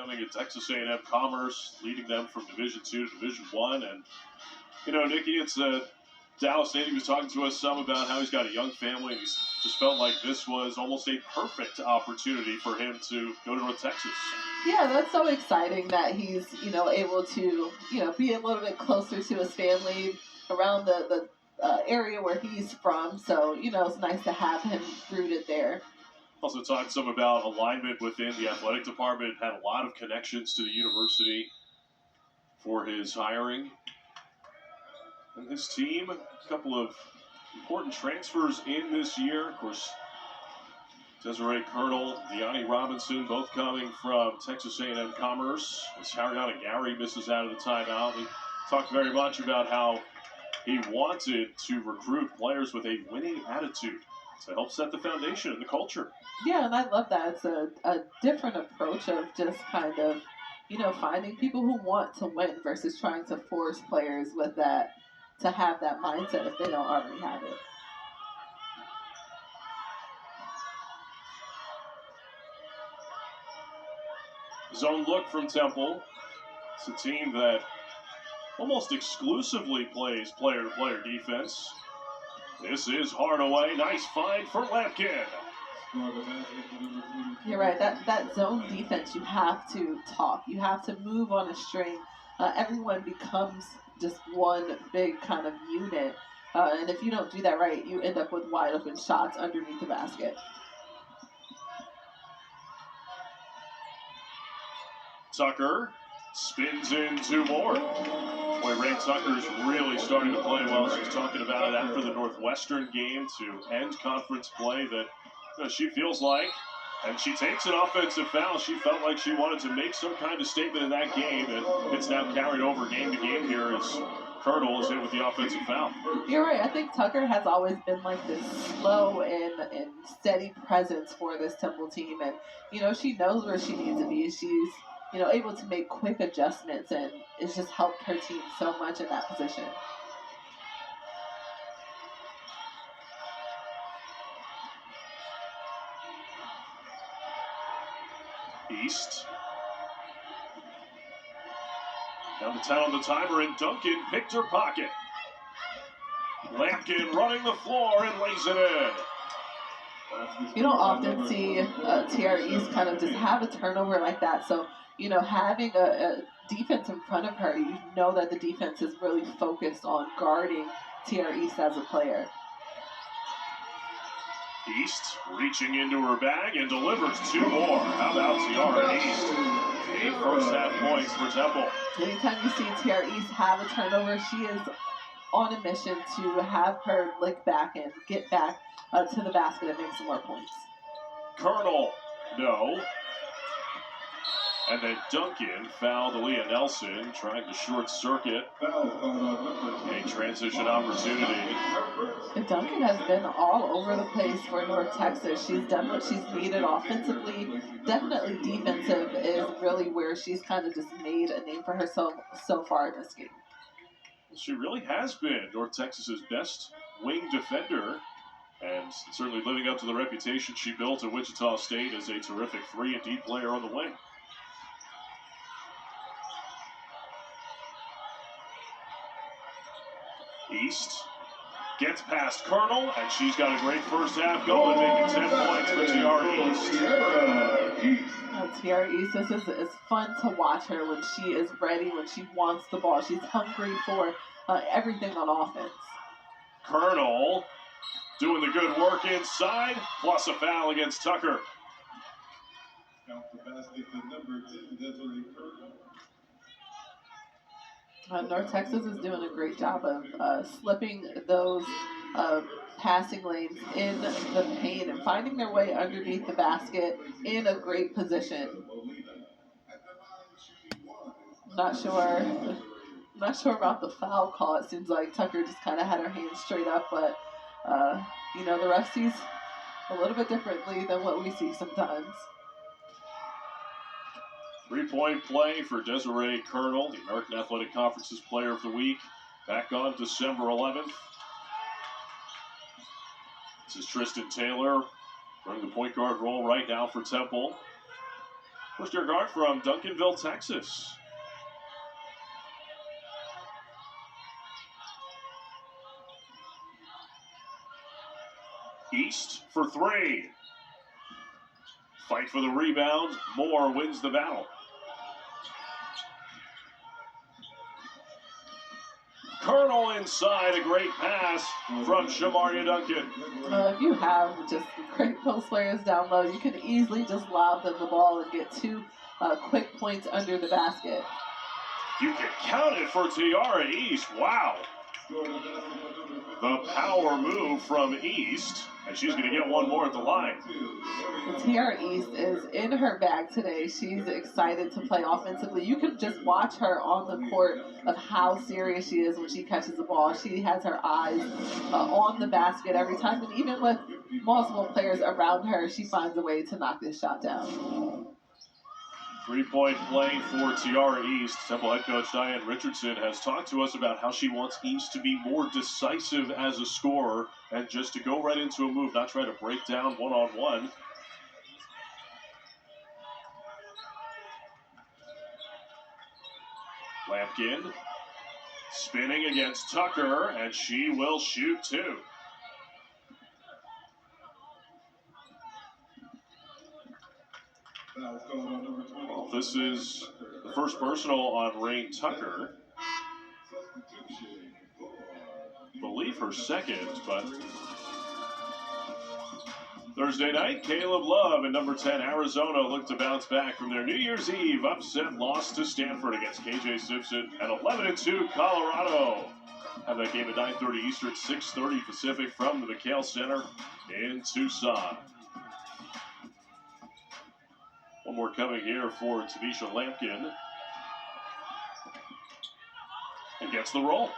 coming at Texas A&M Commerce, leading them from Division II to Division I. And, you know, Nikki, it's Dallas Nady was talking to us some about how he's got a young family, and he's just felt like this was almost a perfect opportunity for him to go to North Texas. Yeah, that's so exciting that he's, able to, be a little bit closer to his family around the area where he's from. So, it's nice to have him rooted there. Also talked some about alignment within the athletic department, had a lot of connections to the university for his hiring. And his team, a couple of important transfers in this year. Of course, Desiree Colonel, Deani Robinson, both coming from Texas A&M Commerce. As Ariana Gary misses out of the timeout, he talked very much about how he wanted to recruit players with a winning attitude to help set the foundation and the culture. Yeah, and I love that. It's a different approach of just kind of, finding people who want to win versus trying to force players with that, to have that mindset if they don't already have it. Zone look from Temple. It's a team that almost exclusively plays player-to-player defense. This is Hardaway. Nice find for Lampkin. You're right. That zone defense, you have to talk. You have to move on a string. Everyone becomes just one big kind of unit. And if you don't do that right, you end up with wide open shots underneath the basket. Tucker spins in two more. Boy, Ray Tucker's really starting to play well. She's talking about it after the Northwestern game to end conference play that she feels like. And she takes an offensive foul. She felt like she wanted to make some kind of statement in that game, and it's now carried over game to game here as Colonel is in with the offensive foul. You're right. I think Tucker has always been like this slow and steady presence for this Temple team. And, she knows where she needs to be. She's, able to make quick adjustments, and it's just helped her team so much in that position. East. Down to 10 on the timer, and Duncan picked her pocket. Lampkin running the floor and lays it in. You don't often see Tiara East kind of just have a turnover like that. So, having a defense in front of her, you know that the defense is really focused on guarding Tiara East as a player. East reaching into her bag and delivers two more. How about Tiara East? 8 first half points for Temple. Anytime you see Tiara East have a turnover, she is on a mission to have her lick back and get back to the basket and make some more points. Colonel, no. And then Duncan fouled Aaliyah Nelson, trying to short circuit a transition opportunity. And Duncan has been all over the place for North Texas. She's done what she's needed offensively. Definitely defensive is really where she's kind of just made a name for herself so far in this game. She really has been North Texas's best wing defender, and certainly living up to the reputation she built at Wichita State as a terrific 3-and-D player on the wing. East gets past Colonel, and she's got a great first half going, making 10 points for Tiara East. Tiara East, it's fun to watch her when she is ready, when she wants the ball. She's hungry for everything on offense. Colonel doing the good work inside, plus a foul against Tucker. Count the basket to number 2, Desiree Colonel. North Texas is doing a great job of slipping those passing lanes in the paint and finding their way underneath the basket in a great position. Not sure about the foul call. It seems like Tucker just kind of had her hands straight up, but the ref sees a little bit differently than what we see sometimes. 3-point play for Desiree Colonel, the American Athletic Conference's Player of the Week, back on December 11th. This is Tristan Taylor running the point guard role right now for Temple. First-year guard from Duncanville, Texas. East for three. Fight for the rebound. Moore wins the battle. Colonel inside, a great pass from Shamaria Duncan. If you have just great post players down low, you can easily just lob them the ball and get two quick points under the basket. You can count it for Tiara East. Wow. The power move from East, and she's going to get one more at the line. Tiara East is in her bag today. She's excited to play offensively. You can just watch her on the court of how serious she is when she catches the ball. She has her eyes on the basket every time, and even with multiple players around her, she finds a way to knock this shot down. Three-point play for Tiara East. Temple head coach Diane Richardson has talked to us about how she wants East to be more decisive as a scorer and just to go right into a move, not try to break down one-on-one. Lampkin spinning against Tucker, and she will shoot two. Well, this is the first personal on Rain Tucker. I believe her second, but Thursday night, Caleb Love and number 10 Arizona look to bounce back from their New Year's Eve upset loss to Stanford against KJ Simpson and 11-2 Colorado. Have that game at 9:30 Eastern, 6:30 Pacific from the McHale Center in Tucson. One more coming here for Tavisha Lampkin. And gets the roll.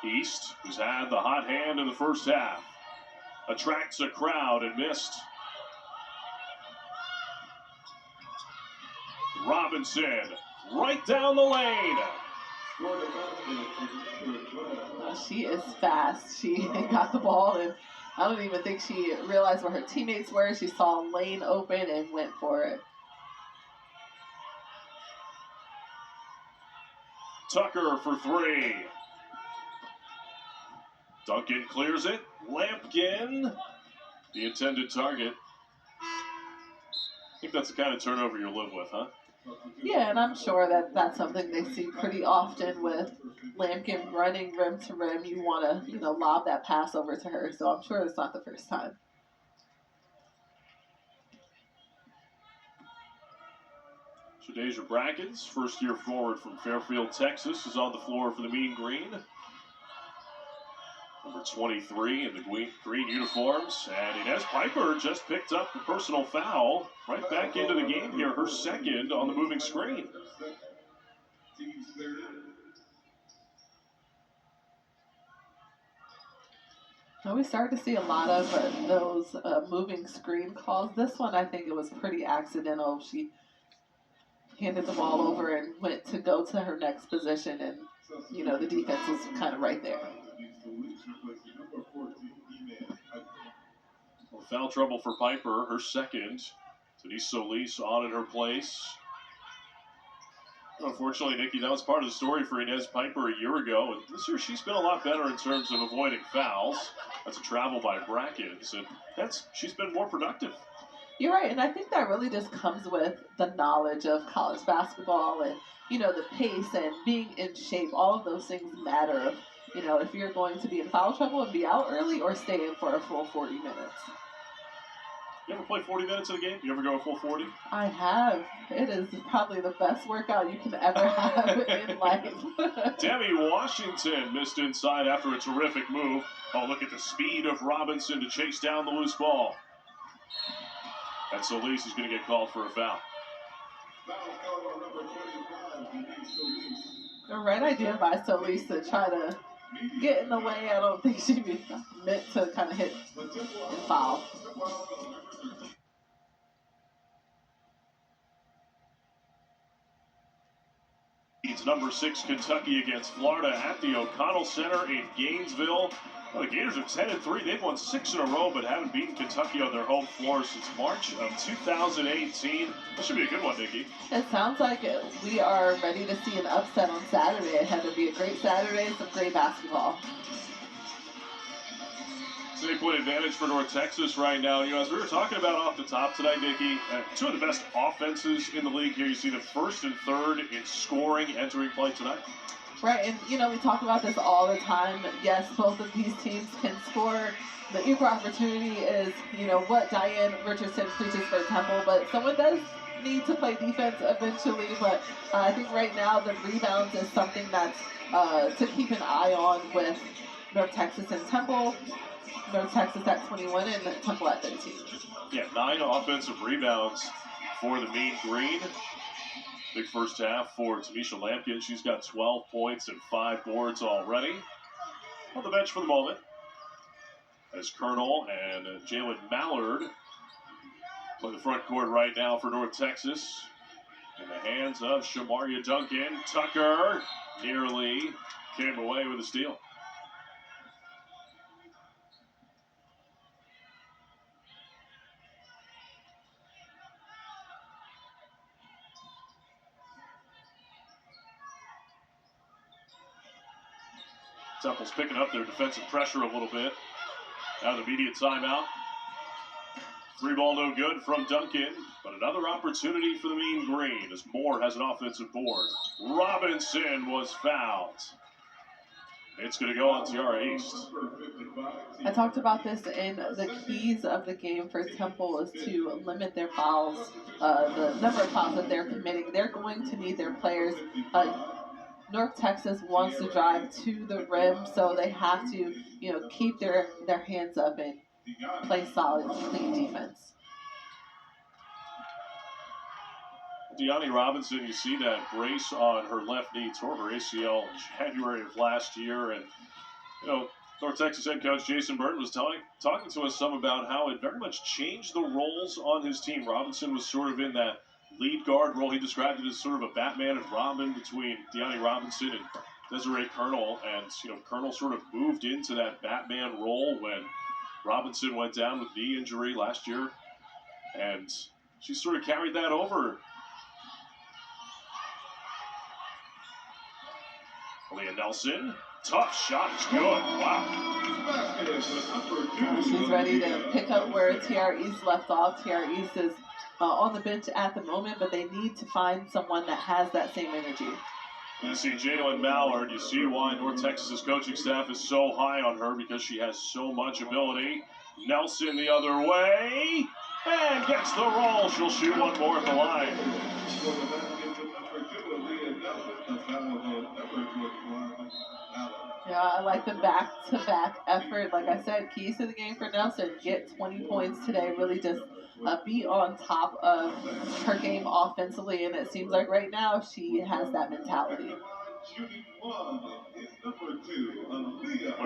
East, who's had the hot hand in the first half, attracts a crowd and missed. Robinson, right down the lane. She is fast. She got the ball, and I don't even think she realized where her teammates were. She saw a lane open and went for it. Tucker for three. Duncan clears it. Lampkin, the intended target. I think that's the kind of turnover you live with, huh? Yeah, and I'm sure that that's something they see pretty often with Lampkin running rim to rim. You want to, lob that pass over to her. So I'm sure it's not the first time. Shadeja Brackens, first-year forward from Fairfield, Texas, is on the floor for the Mean Green. Number 23 in the green uniforms. And Inez Piper just picked up the personal foul. Right back into the game here, her second on the moving screen. Now we started to see a lot of those moving screen calls. This one, I think it was pretty accidental. She handed the ball over and went to go to her next position, and, the defense was kind of right there. Well, foul trouble for Piper, her second. Denise Solis on in her place. Unfortunately, Nikki, that was part of the story for Inez Piper a year ago. And this year, she's been a lot better in terms of avoiding fouls. That's a travel by Brackens, and she's been more productive. You're right, and I think that really just comes with the knowledge of college basketball and, the pace and being in shape. All of those things matter. If you're going to be in foul trouble and be out early or stay in for a full 40 minutes. You ever play 40 minutes in a game? You ever go a full 40? I have. It is probably the best workout you can ever have in life. Demi Washington missed inside after a terrific move. Oh, look at the speed of Robinson to chase down the loose ball. And Solis is going to get called for a foul. The right idea by Solis to try to get in the way. I don't think she meant to kind of hit and foul. It's number 6 Kentucky against Florida at the O'Connell Center in Gainesville. Well, the Gators are 10-3. They've won 6 in a row, but haven't beaten Kentucky on their home floor since March of 2018. That should be a good one, Nikki. It sounds like we are ready to see an upset on Saturday. It had to be a great Saturday, some great basketball. It's an 8-point advantage for North Texas right now. You know, as we were talking about off the top tonight, Nikki, 2 of the best offenses in the league here. You see the first and third in scoring entering play tonight. Right, and you know, we talk about this all the time. Yes, both of these teams can score. The equal opportunity is, you know, what Diane Richardson preaches for Temple, but someone does need to play defense eventually. But I think right now the rebounds is something that's to keep an eye on with North Texas and Temple. North Texas at 21 and Temple at 13. Yeah, 9 offensive rebounds for the Mean Green. Big first half for Tamisha Lampkin. She's got 12 points and 5 boards already. On the bench for the moment, as Colonel and Jalen Mallard play the front court right now for North Texas. In the hands of Shamaria Duncan. Tucker nearly came away with a steal. Temple's picking up their defensive pressure a little bit. Now the immediate timeout. 3 ball no good from Duncan, but another opportunity for the Mean Green as Moore has an offensive board. Robinson was fouled. It's going to go on Tiara East. I talked about this in the keys of the game for Temple is to limit their fouls, the number of fouls that they're committing. They're going to need their players. North Texas wants to drive to the rim, so they have to, you know, keep their hands up and play solid, clean defense. Deani Robinson, you see that brace on her left knee, tore her ACL in January of last year, and you know, North Texas head coach Jason Burton was talking to us some about how it very much changed the roles on his team. Robinson was sort of in that lead guard role. He described it as sort of a Batman and Robin between Deani Robinson and Desiree Colonel, and you know, Colonel sort of moved into that Batman role when Robinson went down with knee injury last year, and she sort of carried that over. Leah Nelson, tough shot is good. Wow. She's ready to pick up where Tiara East left off. Tiara East is on the bench at the moment, but they need to find someone that has that same energy. You see Jalen Mallard. You see why North Texas's coaching staff is so high on her, because she has so much ability. Nelson the other way, and gets the roll. She'll shoot one more at the line. Yeah, I like the back-to-back effort. Like I said, keys to the game for Nelson. Get 20 points today. Really just be on top of her game offensively. And it seems like right now she has that mentality. Wait,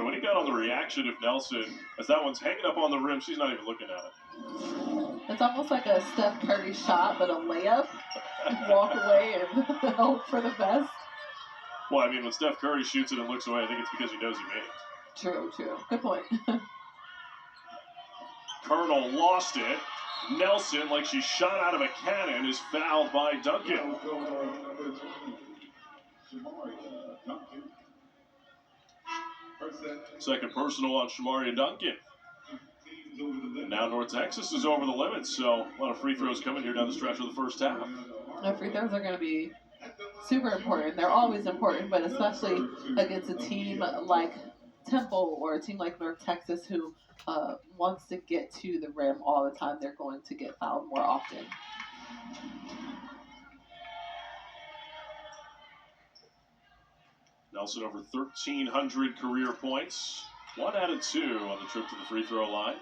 when he got on the reaction of Nelson, as that one's hanging up on the rim, she's not even looking at it. It's almost like a Steph Curry shot, but a layup. Walk away and hope for the best. Well, I mean, when Steph Curry shoots it and looks away, I think it's because he knows he made it. True. Good point. Colonel lost it. Nelson, like she shot out of a cannon, is fouled by Duncan. Second personal on Shamaria Duncan. And now North Texas is over the limit, so a lot of free throws coming here down the stretch of the first half. The free throws are going to be super important. They're always important, but especially against a team like Temple or a team like North Texas who wants to get to the rim all the time, they're going to get fouled more often. Nelson over 1,300 career points. 1 out of 2 on the trip to the free throw line.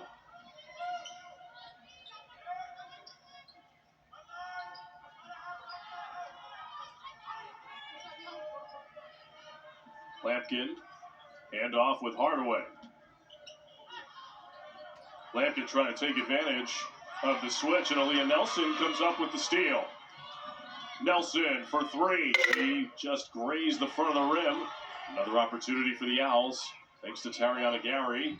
Lampkin, handoff with Hardaway. Lampkin trying to take advantage of the switch, and Aaliyah Nelson comes up with the steal. Nelson for three. He just grazed the front of the rim. Another opportunity for the Owls, thanks to Tariana Gary.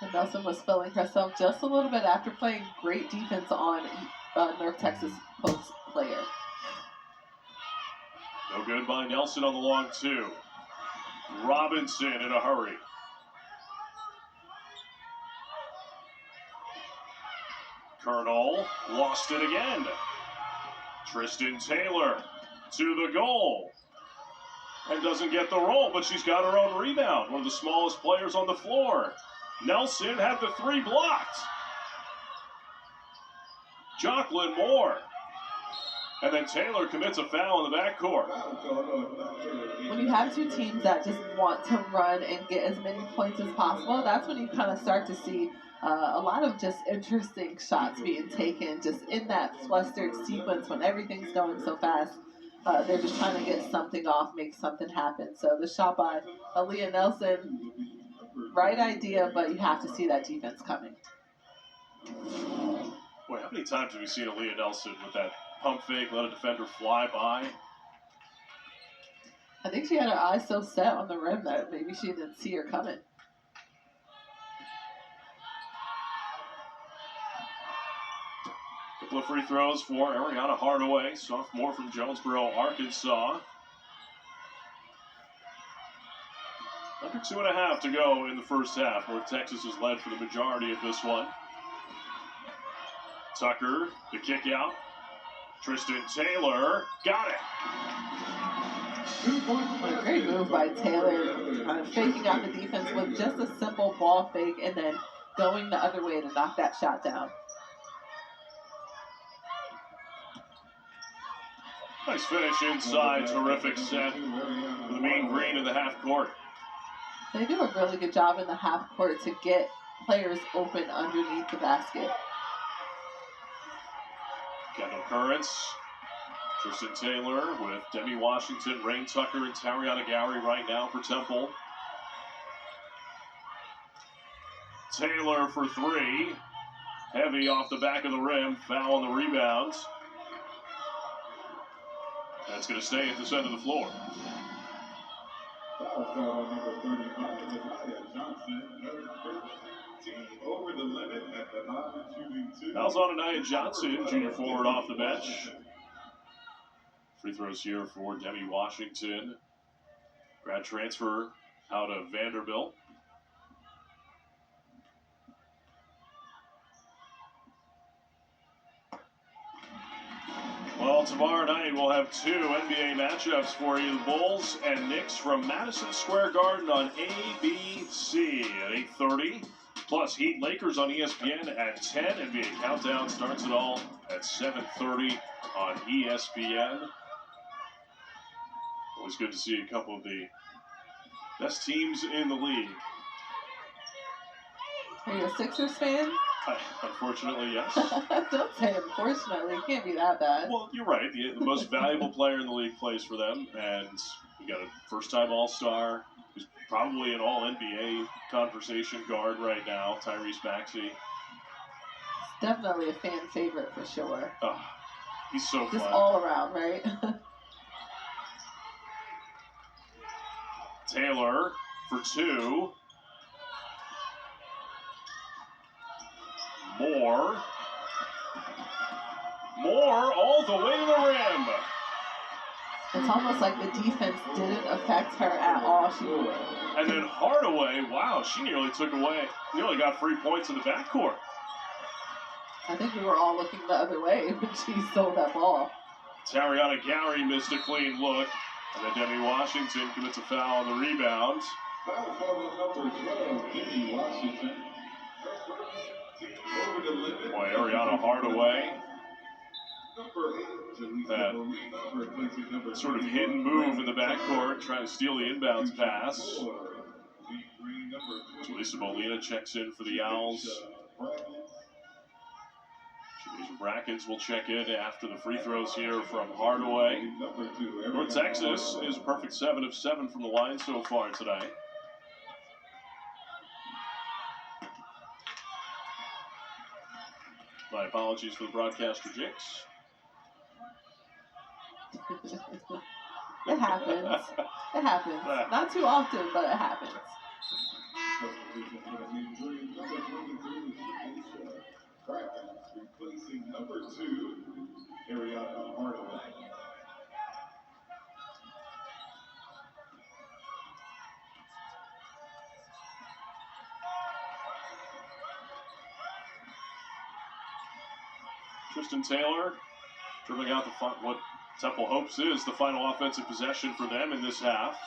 And Nelson was feeling herself just a little bit after playing great defense on North Texas post player. No good by Nelson on the long two. Robinson in a hurry. Colonel lost it again. Tristan Taylor to the goal. And doesn't get the roll, but she's got her own rebound. One of the smallest players on the floor. Nelson had the three blocked. Jocelyn Moore. And then Taylor commits a foul in the backcourt. When you have two teams that just want to run and get as many points as possible, that's when you kind of start to see a lot of just interesting shots being taken just in that flustered sequence when everything's going so fast. They're just trying to get something off, make something happen. So the shot by Aaliyah Nelson, right idea, but you have to see that defense coming. Boy, how many times have we seen Aaliyah Nelson with that pump fake, let a defender fly by? I think she had her eyes so set on the rim that maybe she didn't see her coming. Couple of free throws for Ariana Hardaway, sophomore from Jonesboro, Arkansas. Under 2.5 to go in the first half. North Texas has led for the majority of this one. Tucker, the kick out. Tristan Taylor, got it. A great move by Taylor, kind of faking out the defense with just a simple ball fake and then going the other way to knock that shot down. Nice finish inside, terrific set for the Mean Green in the half court. They do a really good job in the half court to get players open underneath the basket. Kendall Currents, Tristan Taylor with Demi Washington, Rain Tucker, and Tariana Gary right now for Temple. Taylor for three. Heavy off the back of the rim, foul on the rebound. That's going to stay at this end of the floor. Foul on number 35, Anaya Johnson, her first team over the limit at the line, shooting two. Fouls on Anaya Johnson, junior forward off the bench. Free throws here for Demi Washington. Grad transfer out of Vanderbilt. Well, tomorrow night we'll have two NBA matchups for you. The Bulls and Knicks from Madison Square Garden on ABC at 8:30. Plus Heat Lakers on ESPN at 10. NBA Countdown starts it all at 7:30 on ESPN. Always good to see a couple of the best teams in the league. Are you a Sixers fan? Unfortunately, yes. Don't say unfortunately. It can't be that bad. Well, you're right. The most valuable player in the league plays for them, and you got a first-time All-Star who's probably an All-NBA conversation guard right now, Tyrese Maxey. It's definitely a fan favorite for sure. Oh, he's so Just fun. all around, right? Taylor for two. Moore all the way to the rim. It's almost like the defense didn't affect her at all. And then Hardaway, wow, she nearly got 3 points in the backcourt. I think we were all looking the other way when she stole that ball. Tariana Gary missed a clean look. And then Demi Washington commits a foul on the rebound. Foul on number 12, Demi Washington. Over the limit. Boy, Ariana Hardaway. That sort of hidden move in the backcourt, trying to steal the inbounds pass. Julissa Molina checks in for the Owls. Jadeja Brackens will check in after the free throws here from Hardaway. North Texas is a perfect 7 of 7 from the line so far tonight. My apologies for the broadcaster jinx. It happens. It happens. Not too often, but it happens. Replacing number 2, Ariana Hardaway. Tristan Taylor dribbling out what Temple hopes is the final offensive possession for them in this half.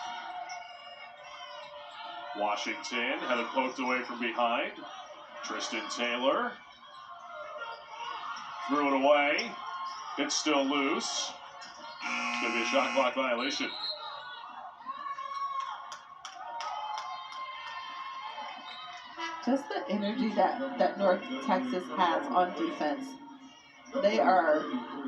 Washington had it poked away from behind. Tristan Taylor threw it away. It's still loose. It's going to be a shot clock violation. Just the energy that North Texas has on defense. They are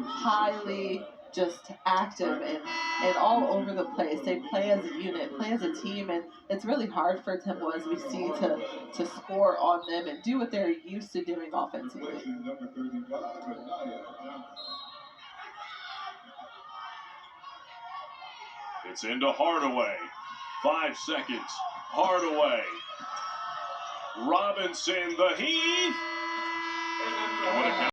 highly just active and all over the place. They play as a unit, play as a team, and it's really hard for Temple, as we see, to score on them and do what they're used to doing offensively. It's into Hardaway. 5 seconds. Hardaway. Robinson, the heave. What a